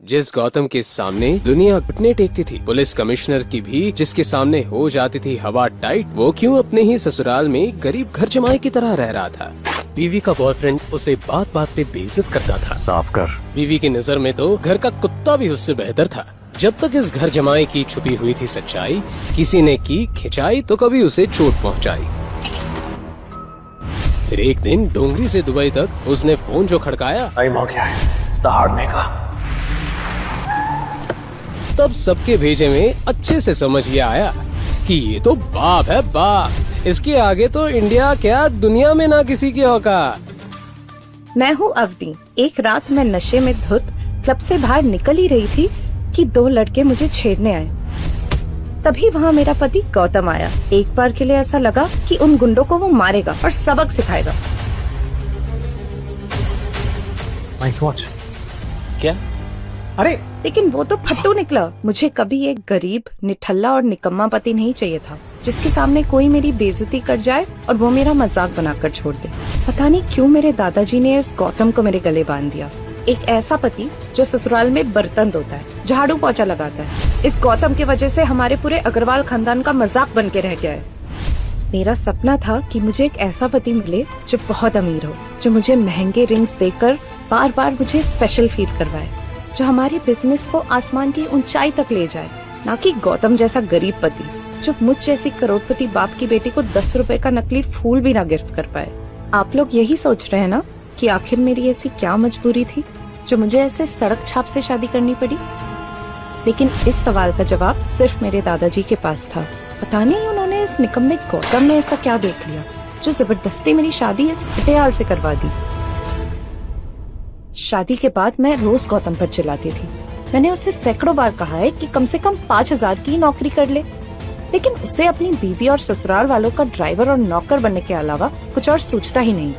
जिस गौतम के सामने दुनिया घुटने टेकती थी, पुलिस कमिश्नर की भी जिसके सामने हो जाती थी हवा टाइट, वो क्यों अपने ही ससुराल में गरीब घर जमाई की तरह रह रहा था। बीवी का बॉयफ्रेंड उसे बात बात पे बेइज्जत करता था। साफ कर। बीवी की नजर में तो घर का कुत्ता भी उससे बेहतर था। जब तक इस घर जमाई की छुपी हुई थी सच्चाई, किसी ने की खिंचाई तो कभी उसे चोट पहुंचाई। फिर एक दिन डोंगरी से दुबई तक उसने फोन जो खड़काया, टाइम हो गया है दहाड़ने का। तब सबके भेजे में अच्छे से समझ ये आया कि ये तो बाप है बाप। इसके आगे तो इंडिया क्या दुनिया में ना किसी की औकात। मैं हूँ अवनी। एक रात मैं नशे में धुत क्लब से बाहर निकल ही रही थी कि दो लड़के मुझे छेड़ने आए। तभी वहाँ मेरा पति गौतम आया। एक बार के लिए ऐसा लगा कि उन गुंडों को वो मारेगा और सबक सिखाएगा। Nice watch. क्या? अरे लेकिन वो तो फट्टू निकला। मुझे कभी एक गरीब, निठल्ला और निकम्मा पति नहीं चाहिए था, जिसके सामने कोई मेरी बेइज्जती कर जाए और वो मेरा मजाक बनाकर छोड़ दे। पता नहीं क्यों मेरे दादाजी ने इस गौतम को मेरे गले बांध दिया। एक ऐसा पति जो ससुराल में बर्तन धोता है, झाड़ू पोछा लगाता है। इस गौतम की वजह से हमारे पूरे अग्रवाल खानदान का मजाक बन के रह गया है। मेरा सपना था कि मुझे एक ऐसा पति मिले जो बहुत अमीर हो, जो मुझे महंगे रिंग्स देकर बार बार मुझे स्पेशल फील करवाए, जो हमारे बिजनेस को आसमान की ऊंचाई तक ले जाए, ना कि गौतम जैसा गरीब पति जो मुझ जैसी करोड़पति बाप की बेटी को 10 रुपए का नकली फूल भी ना गिफ्ट कर पाए। आप लोग यही सोच रहे हैं ना कि आखिर मेरी ऐसी क्या मजबूरी थी जो मुझे ऐसे सड़क छाप से शादी करनी पड़ी। लेकिन इस सवाल का जवाब सिर्फ मेरे दादाजी के पास था। पता नहीं उन्होंने इस निकम्मे गौतम ने ऐसा क्या देख लिया जो जबरदस्ती मेरी शादी इस पटियाल से करवा दी। शादी के बाद मैं रोज गौतम पर चिल्लाती थी। मैंने उसे सैकड़ों बार कहा है कि कम से कम 5,000 की नौकरी कर ले, लेकिन उसे अपनी बीवी और ससुराल वालों का ड्राइवर और नौकर बनने के अलावा कुछ और सोचता ही नहीं।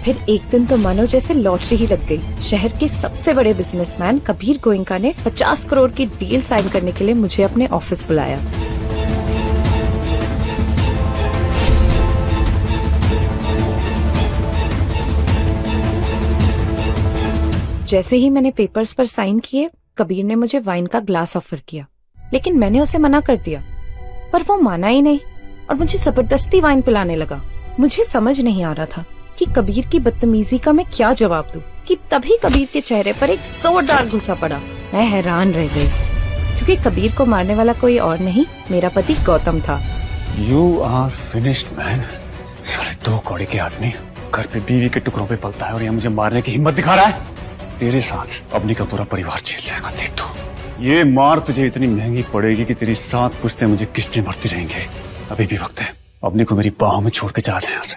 फिर एक दिन तो मानो जैसे लॉटरी ही लग गई। शहर के सबसे बड़े बिजनेसमैन कबीर गोयनका ने 50 करोड़ की डील साइन करने के लिए मुझे अपने ऑफिस बुलाया। जैसे ही मैंने पेपर्स पर साइन किए, कबीर ने मुझे वाइन का ग्लास ऑफर किया, लेकिन मैंने उसे मना कर दिया। पर वो माना ही नहीं और मुझे जबरदस्ती वाइन पिलाने लगा। मुझे समझ नहीं आ रहा था कि कबीर की बदतमीजी का मैं क्या जवाब दूं कि तभी कबीर के चेहरे पर एक जोरदार गुस्सा पड़ा। मैं हैरान रह गई, क्योंकि कबीर को मारने वाला कोई और नहीं, मेरा पति गौतम था। You are finished man. साले 2 कौड़ी के आदमी घर पे बीवी के टुकड़ों पे पलता है और ये मुझे मारने की हिम्मत दिखा रहा है। तेरे साथ अवनी का पूरा परिवार झेल जाएगा, देख तू। ये मार तुझे इतनी महंगी पड़ेगी कि तेरी 7 पुश्तें मुझे किस्तें भरती रहेंगे। अभी भी वक्त है, अवनी को मेरी बाहों में छोड़ के जा जाए यहाँ से।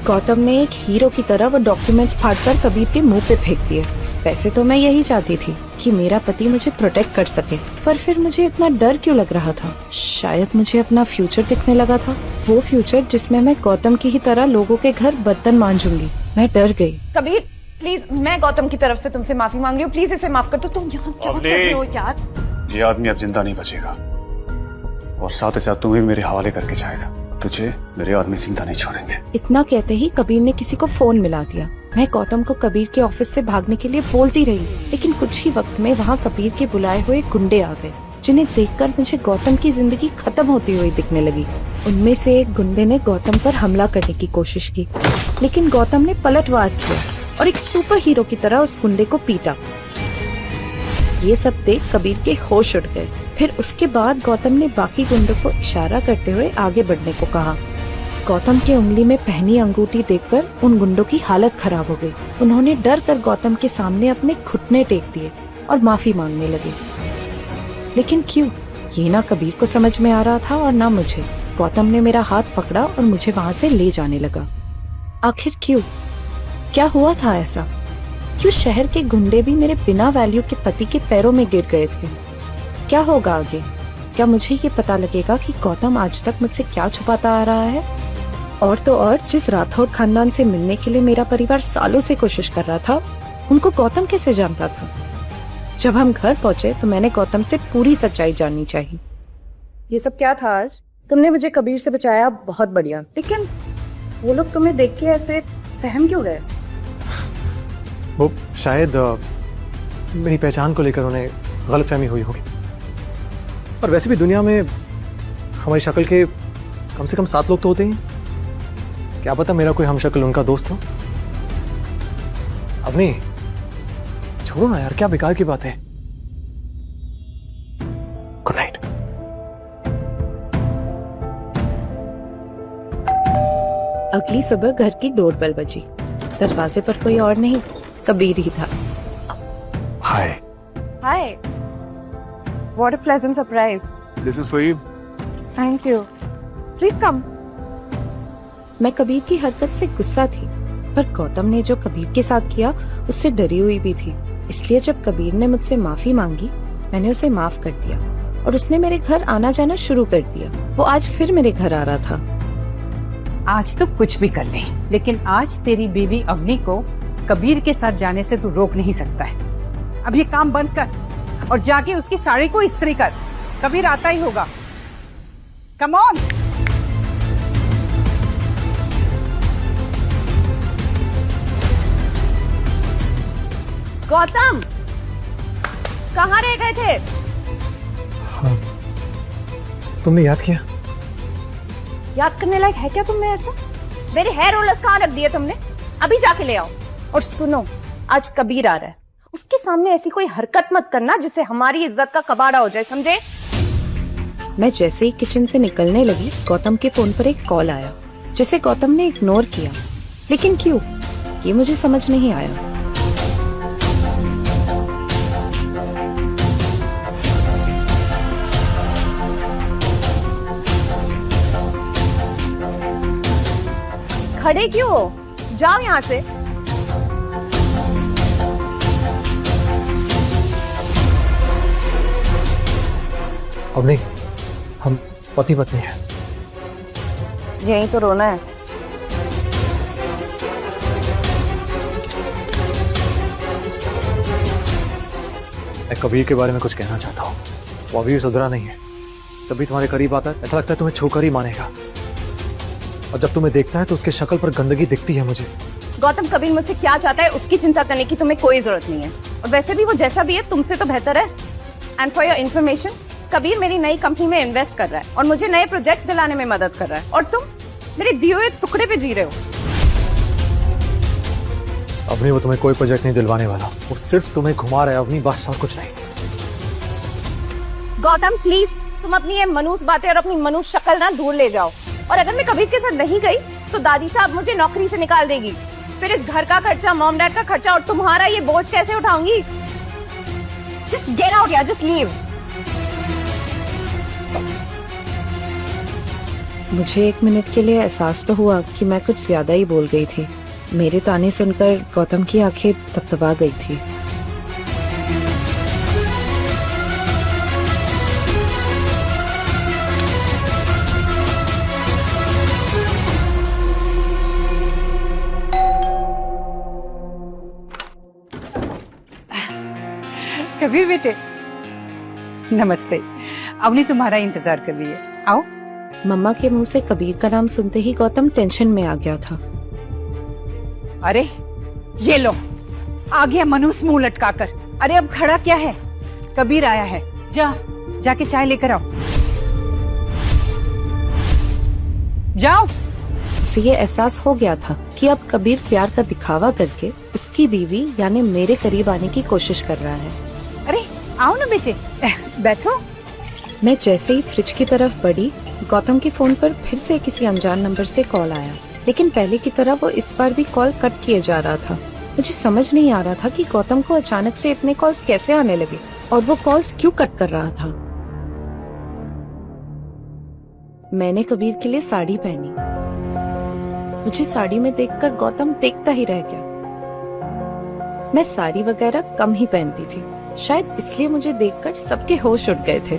गौतम ने एक हीरो की तरह वो डॉक्यूमेंट्स फाड़कर कबीर के मुंह पे फेंक दिए। वैसे तो मैं यही चाहती थी कि मेरा पति मुझे प्रोटेक्ट कर सके, पर फिर मुझे इतना डर क्यों लग रहा था? शायद मुझे अपना फ्यूचर दिखने लगा था, वो फ्यूचर जिसमें मैं गौतम की ही तरह लोगों के घर बर्तन मांजूंगी। मैं डर गई। कबीर प्लीज, मैं गौतम की तरफ से तुमसे माफी मांग रही हूँ। प्लीज इसे माफ कर दो। तुम यहाँ क्या कर रहे हो यार? ये आदमी अब जिंदा नहीं बचेगा और साथ ही साथ तुम्हें भी मेरे हवाले करके जाएगा। तुझे मेरे आदमी जिंदा नहीं छोड़ेंगे। इतना कहते ही कबीर ने किसी को फोन मिला दिया। मैं गौतम को कबीर के ऑफिस से भागने के लिए बोलती रही, लेकिन कुछ ही वक्त में वहाँ कबीर के बुलाए हुए गुंडे आ गए, जिन्हें देखकर मुझे गौतम की जिंदगी खत्म होती हुई दिखने लगी। उनमें से एक गुंडे ने गौतम पर हमला करने की कोशिश की, लेकिन गौतम ने पलटवार किया और एक सुपर हीरो की तरह उस गुंडे को पीटा। ये सब देख कबीर के होश उड़ गए। फिर उसके बाद गौतम ने बाकी गुंडों को इशारा करते हुए आगे बढ़ने को कहा। गौतम की उंगली में पहनी अंगूठी देखकर उन गुंडों की हालत खराब हो गई। उन्होंने डर कर गौतम के सामने अपने घुटने टेक दिए और माफी मांगने लगे। लेकिन क्यों, ये ना कबीर को समझ में आ रहा था और ना मुझे। गौतम ने मेरा हाथ पकड़ा और मुझे वहाँ से ले जाने लगा। आखिर क्यों? क्या हुआ था ऐसा? क्यों शहर के गुंडे भी मेरे बिना वैल्यू के पति के पैरों में गिर गए थे? क्या होगा आगे? क्या मुझे ये पता लगेगा कि गौतम आज तक मुझसे क्या छुपाता आ रहा है? और तो और, जिस राठौड़ खानदान से मिलने के लिए मेरा परिवार सालों से कोशिश कर रहा था, उनको गौतम कैसे जानता था? जब हम घर पहुँचे तो मैंने गौतम से पूरी सच्चाई जाननी चाहिए। ये सब क्या था आज? तुमने मुझे कबीर से बचाया, बहुत बढ़िया। लेकिन वो लोग तुम्हें देख के ऐसे सहम क्यों गए? वो शायद मेरी पहचान को लेकर उन्हें गलतफहमी हुई होगी। और वैसे भी दुनिया में हमारी शक्ल के कम से कम 7 लोग तो होते ही। क्या पता मेरा कोई हमशक्ल उनका दोस्त हो। अब नहीं, छोड़ो ना यार, क्या बेकार की बात है। Good night. अगली सुबह घर की डोरबेल बजी। दरवाजे पर कोई और नहीं, कबीर ही था। Hi. Hi, what a pleasant surprise. This is for you. Thank you, please come. मैं कबीर की हरकत से गुस्सा थी, पर गौतम ने जो कबीर के साथ किया उससे डरी हुई भी थी। इसलिए जब कबीर ने मुझसे माफी मांगी, मैंने उसे माफ कर दिया और उसने मेरे घर आना जाना शुरू कर दिया। वो आज फिर मेरे घर आ रहा था। आज तो कुछ भी कर ले, लेकिन आज तेरी बीवी अवनी को कबीर के साथ जाने से तू रोक नहीं सकता है। अब ये काम बंद कर और जाके उसकी साड़ी को इस्त्री कर। कबीर आता ही होगा। Come on. गौतम, कहाँ रह गए थे? हाँ, तुमने याद किया? याद करने लायक है क्या तुम में ऐसा? मेरे हेयर रोलर्स कहाँ रख दिए तुमने? अभी जाके ले आओ। और सुनो, आज कबीर आ रहा है, उसके सामने ऐसी कोई हरकत मत करना जिससे हमारी इज्जत का कबाड़ा हो जाए, समझे? मैं जैसे ही किचन से निकलने लगी, गौतम के फोन पर एक कॉल आया, जिसे गौतम ने इग्नोर किया। लेकिन क्यों, ये मुझे समझ नहीं आया। खड़े क्यों हो? जाओ यहाँ से। अब नहीं, हम पति पत्नी हैं। यही तो रोना है। मैं कबीर के बारे में कुछ कहना चाहता हूँ। वो अभी भी सुधरा नहीं है। तभी तुम्हारे करीब आता है, ऐसा लगता है तुम्हें छोकर ही मानेगा। और जब तुम्हें देखता है तो उसके शक्ल पर गंदगी दिखती है मुझे। गौतम, कबीर मुझसे क्या चाहता है उसकी चिंता करने की तुम्हें कोई जरूरत नहीं है। और वैसे भी वो जैसा भी है तुमसे तो बेहतर है। And for your information, Kabir मेरी नई कंपनी में इन्वेस्ट कर रहा है और मुझे नए प्रोजेक्ट्स दिलाने में मदद कर रहा है। और तुम मेरे दिए हुए टुकड़े पे जी रहे हो। अवनी, वो तुम्हें कोई प्रोजेक्ट नहीं दिलवाने वाला। वो सिर्फ तुम्हें घुमा रहा है अवनी, बस और कुछ नहीं। गौतम प्लीज, तुम अपनी ये मनूस बातें और अपनी मनूस शक्ल ना दूर ले जाओ। और अगर मैं कबीर के साथ नहीं गई तो दादी साहब मुझे नौकरी से निकाल देगी। फिर इस घर का खर्चा, मॉम डैड का खर्चा और तुम्हारा ये बोझ कैसे उठाऊंगी? जस्ट गेट आउट यार, जस्ट लीव। मुझे 1 मिनट के लिए एहसास तो हुआ कि मैं कुछ ज्यादा ही बोल गई थी। मेरे ताने सुनकर गौतम की आंखें तपतपा गई थी। कबीर बेटे, नमस्ते। अवनी तुम्हारा इंतजार कर रही है, आओ। मम्मा के मुंह से कबीर का नाम सुनते ही गौतम टेंशन में आ गया था। अरे ये लो, आ गया मनूस मुंह लटकाकर। अरे अब खड़ा क्या है? कबीर आया है, जाके चाय लेकर आओ। जाओ। उसे ये एहसास हो गया था कि अब कबीर प्यार का दिखावा करके उसकी बीवी यानी मेरे करीब आने की कोशिश कर रहा है। अरे आओ ना बेटे, बैठो। मैं जैसे ही फ्रिज की तरफ बढ़ी, गौतम के फोन पर फिर से किसी अनजान नंबर से कॉल आया। लेकिन पहले की तरह वो इस बार भी कॉल कट किए जा रहा था। मुझे समझ नहीं आ रहा था कि गौतम को अचानक से इतने कॉल्स कैसे आने लगे और वो कॉल्स क्यों कट कर रहा था। मैंने कबीर के लिए साड़ी पहनी। मुझे साड़ी में देखकर गौतम देखता ही रह गया। मैं साड़ी वगैरह कम ही पहनती थी, शायद इसलिए मुझे देखकर सबके होश उड़ गए थे।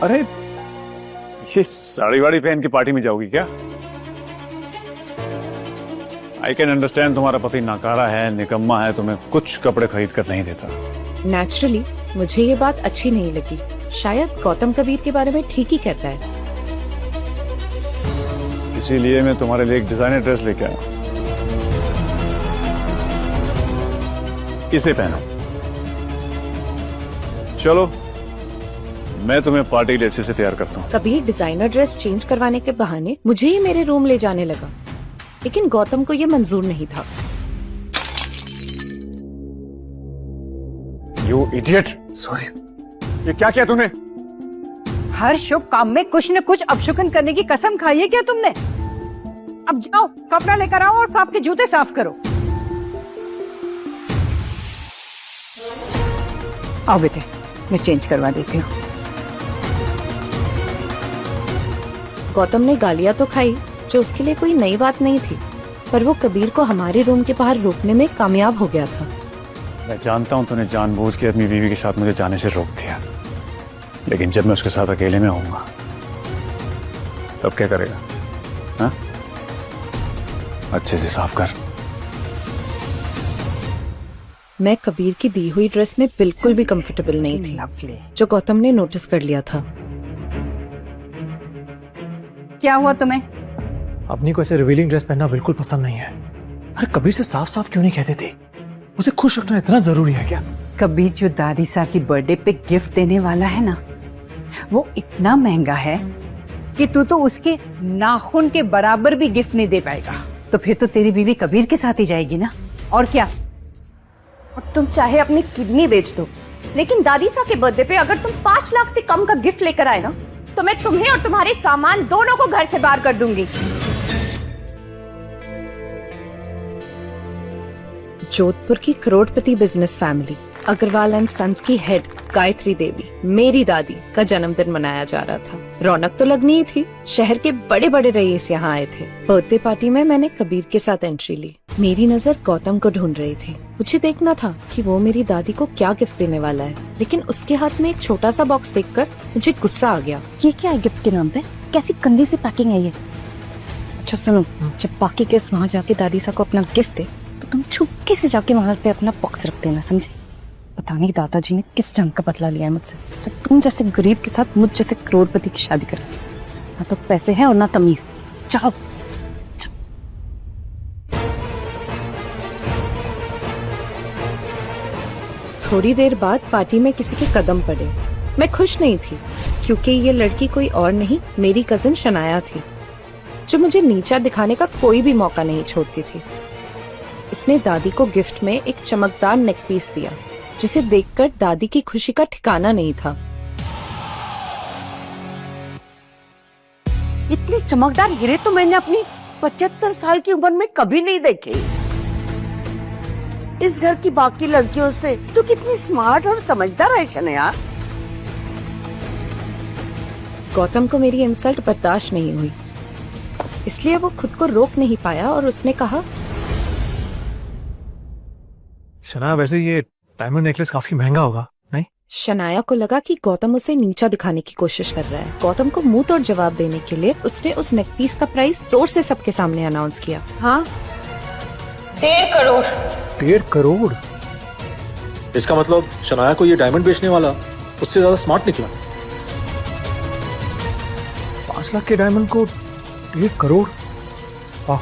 अरे ये साड़ी वाड़ी पहन के पार्टी में जाओगी क्या? आई कैन अंडरस्टैंड, तुम्हारा पति नाकारा है, निकम्मा है, तुम्हें कुछ कपड़े खरीद कर नहीं देता। नेचुरली मुझे ये बात अच्छी नहीं लगी। शायद गौतम कबीर के बारे में ठीक ही कहता है। इसीलिए मैं तुम्हारे लिए एक डिजाइनर ड्रेस लेके आया। इसे पहनो। चलो मैं तुम्हें पार्टी के लिए अच्छे से तैयार करता हूँ। कबीर डिजाइनर ड्रेस चेंज करवाने के बहाने मुझे ही मेरे रूम ले जाने लगा, लेकिन गौतम को ये मंजूर नहीं था। You idiot! सॉरी, ये क्या किया तूने? हर शुभ काम में कुछ न कुछ अपशुकन करने की कसम खाई है क्या तुमने? अब जाओ कपड़ा लेकर आओ और सांप के जूते साफ करो। आओ बेटे, मैं चेंज करवा देती हूँ। गौतम ने गालियां तो खाई, जो उसके लिए कोई नई बात नहीं थी, पर वो कबीर को हमारे रूम के बाहर रोकने में कामयाब हो गया था। मैं जानता हूं तूने जानबूझ के अपनी बीवी के साथ मुझे जाने से रोक दिया, लेकिन जब मैं उसके साथ अकेले में होऊंगा तब क्या करेगा? हाँ? अच्छे से साफ कर। मैं कबीर की दी हुई ड्रेस में बिल्कुल भी कंफर्टेबल नहीं थी, लवली। जो गौतम ने नोटिस कर लिया था। क्या हुआ तुम्हें? अपनी को ऐसे रिवीलिंग ड्रेस पहनना बिल्कुल पसंद नहीं है। अरे कबीर से साफ साफ क्यों नहीं कहते थे? उसे खुश रखना इतना जरूरी है क्या? कबीर जो दादी सा की बर्थडे पे गिफ्ट देने वाला है ना, वो इतना महंगा है कि तू तो उसके नाखून के बराबर भी गिफ्ट नहीं दे पाएगा। तो फिर तो तेरी बीवी कबीर के साथ ही जाएगी ना, और क्या? और तुम चाहे अपनी किडनी बेच दो, लेकिन दादी सा के बर्थडे पे अगर तुम 5 लाख से कम का गिफ्ट लेकर आए ना, तो मैं तुम्हें और तुम्हारे सामान दोनों को घर से बाहर कर दूंगी। जोधपुर की करोड़पति business family Agarwal and sons की हेड गायत्री देवी, मेरी दादी का जन्मदिन मनाया जा रहा था। रौनक तो लगनी ही थी। शहर के बड़े बड़े रईस यहाँ आए थे। बर्थडे पार्टी में मैंने कबीर के साथ एंट्री ली। मेरी नजर गौतम को ढूंढ रही थी। मुझे देखना था कि वो मेरी दादी को क्या गिफ्ट देने वाला है, लेकिन उसके हाथ में एक छोटा सा बॉक्स देखकर मुझे गुस्सा आ गया। ये क्या है गिफ्ट के नाम पे? कैसी गंदी सी पैकिंग है ये। अच्छा सुनो, जब बाकी गेस्ट वहाँ जाके दादी सा को अपना गिफ्ट दे, तो तुम छुपके से जाके वहाँ पे अपना बॉक्स रख देना, समझे? पता नहीं दादाजी ने किस जंग का बदला लिया है मुझसे, तो तुम जैसे गरीब के साथ मुझ जैसे करोड़पति की शादी कर दी। ना तो पैसे हैं और ना तमीज। जाओ। थोड़ी देर बाद पार्टी में किसी के कदम पड़े। मैं खुश नहीं थी, क्योंकि ये लड़की कोई और नहीं, मेरी कजिन शनाया थी, जो मुझे नीचा दिखाने का कोई भी मौका नहीं छोड़ती थी। उसने दादी को गिफ्ट में एक चमकदार नेक पीस दिया, जिसे देखकर दादी की खुशी का ठिकाना नहीं था। इतने चमकदार हीरे तो मैंने अपनी 75 साल की उम्र में कभी नहीं देखे। इस घर की बाकी लड़कियों से तू कितनी स्मार्ट और समझदार है शनाया। गौतम को मेरी इंसल्ट बर्दाश्त नहीं हुई, इसलिए वो खुद को रोक नहीं पाया और उसने कहा, शनाया वैसे ये डायमंड नेकलेस काफी महंगा होगा, नहीं? शनाया को लगा कि गौतम उसे नीचा दिखाने की कोशिश कर रहा है। गौतम को मुंह तोड़ जवाब देने के लिए उसने उस नेकपीस का प्राइस जोर से सबके सामने अनाउंस किया। हाँ, 1.5 करोड़। 1.5 करोड़? इसका मतलब शनाया को ये डायमंड बेचने वाला उससे ज्यादा स्मार्ट निकला। 5 लाख के डायमंड को 1.5 करोड़? वाह।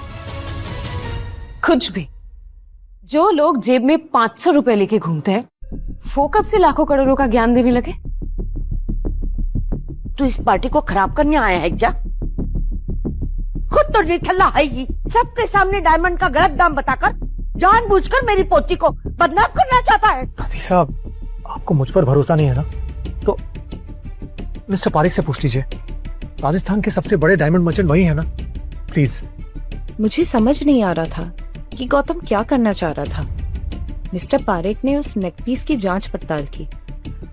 कुछ भी। जो लोग जेब में 500 रुपए लेके घूमते हैं, वो कब से लाखों करोड़ों का ज्ञान देने लगे? तू इस पार्टी को खराब करने आया है क्या? खुद तो निठल्ला है ही, सबके सामने डायमंड का गलत दाम बताकर जानबूझकर मेरी पोती को बदनाम करना चाहता है। दादी साहब, आपको मुझ पर भरोसा नहीं है ना, तो मिस्टर पारिक से पूछ लीजिए। राजस्थान के सबसे बड़े डायमंड मर्चेंट वही है ना, प्लीज। मुझे समझ नहीं आ रहा था कि गौतम क्या करना चाह रहा था। मिस्टर पारेख ने उस नेकपीस की जांच पड़ताल की,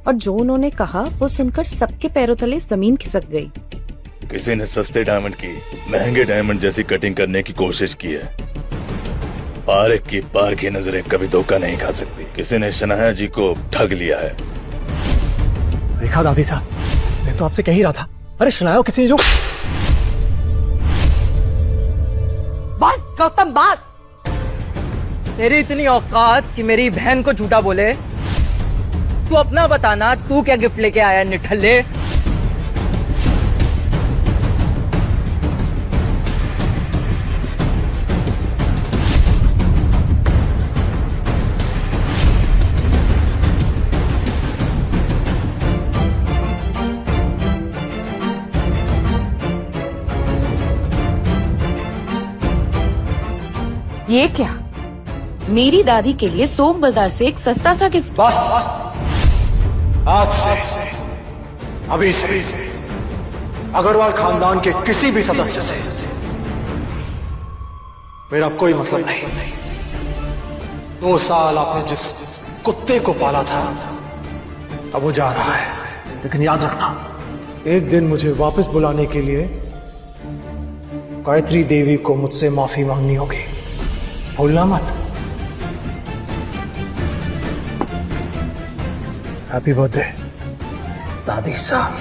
और जो उन्होंने कहा वो सुनकर सबके पैरों तले जमीन खिसक गई। किसी ने सस्ते डायमंड की महंगे डायमंड जैसी कटिंग करने की कोशिश की है। पारेख की पार की नजरें कभी धोखा नहीं खा सकती। किसी ने शनाया जी को ठग लिया है। देखा दादी साहब, मैं तो आपसे कह ही रहा था। अरे शनाया किसी ने जो... बस गौतम, बस। तेरी इतनी औकात कि मेरी बहन को झूठा बोले? तू अपना बताना, तू क्या गिफ्ट लेके आया निठल्ले? ये क्या? मेरी दादी के लिए सोम बाजार से एक सस्ता सा गिफ्ट। बस आज से, अभी से अग्रवाल खानदान के किसी भी सदस्य से मेरा कोई मतलब नहीं। 2 साल आपने जिस कुत्ते को पाला था अब वो जा रहा है, लेकिन याद रखना एक दिन मुझे वापस बुलाने के लिए गायत्री देवी को मुझसे माफी मांगनी होगी, भूलना मत। हैप्पी बर्थडे दादी साहब।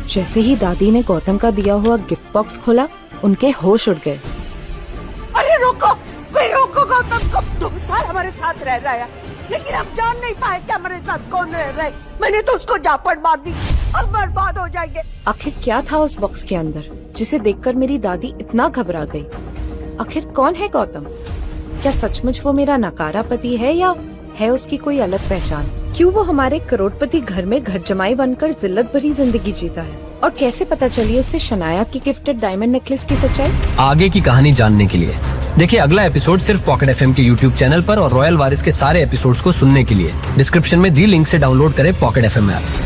जैसे ही दादी ने गौतम का दिया हुआ गिफ्ट बॉक्स खोला, उनके होश उड़ गए। अरे रोको, कोई रोको गौतम को। 2 साल हमारे साथ रह रहा है, लेकिन हम जान नहीं पाए कि हमारे साथ कौन रह रहा है। मैंने तो उसको जापड़ मार दी, अब बर्बाद हो जाएंगे। आखिर क्या था उस बॉक्स के अंदर जिसे देखकर मेरी दादी इतना घबरा गई? आखिर कौन है गौतम? क्या सचमुच वो मेरा नकारा पति है या है उसकी कोई अलग पहचान? क्यों वो हमारे करोड़पति घर में घर जमाई बनकर जिल्लत भरी जिंदगी जीता है? और कैसे पता चली उससे शनाया की गिफ्टेड डायमंड नेकलेस की सच्चाई? आगे की कहानी जानने के लिए देखिए अगला एपिसोड सिर्फ पॉकेट एफएम के यूट्यूब चैनल पर, और रॉयल वारिस के सारे एपिसोड्स को सुनने के लिए डिस्क्रिप्शन में दी लिंक से डाउनलोड करें पॉकेट एफएम ऐप।